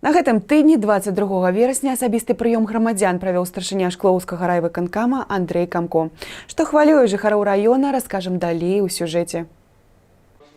На гэтым тыдні 22 верасня асабісты прыём грамадзян правёў старшыня Шклоўскага райвыканкама Андрэй Камко. Што хвалюе жыхароў раёна, раскажам далей у сюжэце.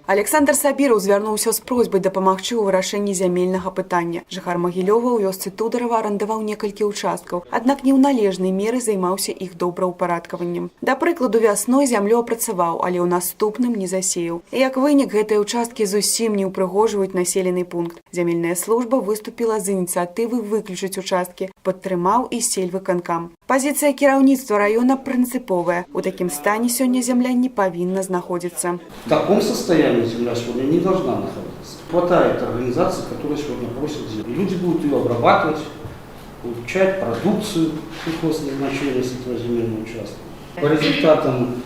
Александр Сабіраў звярнуўся з просьбай дапамагчы ў вырашэнні зямельнага пытання. Жыхар Магілёва ў вёсцы Тударава арандаваў некалькі ўчасткаў, аднак не ў належнай меры займаўся іх добраўпарадкаваннем. Да прыкладу, вясной зямлю апрацаваў, але ў наступным не засеяў. І як вынік, гэтыя ўчасткі зусім не ўпрыгожваюць населены пункт. Зямельная служба выступіла з ініцыятывы выключыць участкі, падтрымаў і сельвыканкам. Пазіцыя кіраўніцтва раёна прынцыповая. У такім стане сёння зямля не павінна знаходзіцца. В таком состоянии земля сегодня не должна находиться. Хватает организаций, которые сегодня просят землю. И люди будут ее обрабатывать, получать продукцию сельхозназначения с этого земельного участка. По результатам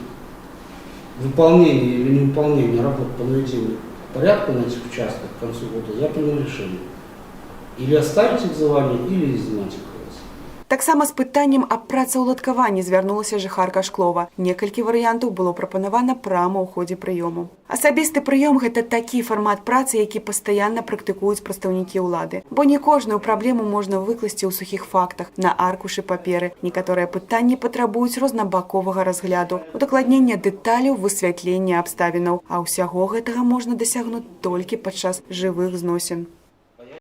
выполнения или невыполнения работ по наведению порядка на этих участках к концу года я принял решение. Или оставить их звание, или изъять их. Таксама з пытаннем аб працаўладкаванні звярнулася жыхарка Шклова. Некалькі варыянтаў было прапанавана прама ў ходзе прыёму. Асабісты прыём – гэта такі фармат працы, які пастаянна практыкуюць прадстаўнікі ўлады. Бо не кожную праблему можна выкласці ў сухіх фактах, на аркушы паперы. Некаторыя пытанні патрабуюць рознабаковага разгляду, удакладнення дэталяў, высвятлення абставінаў. А ўсяго гэтага можна дасягнуць толькі падчас жывых зносін.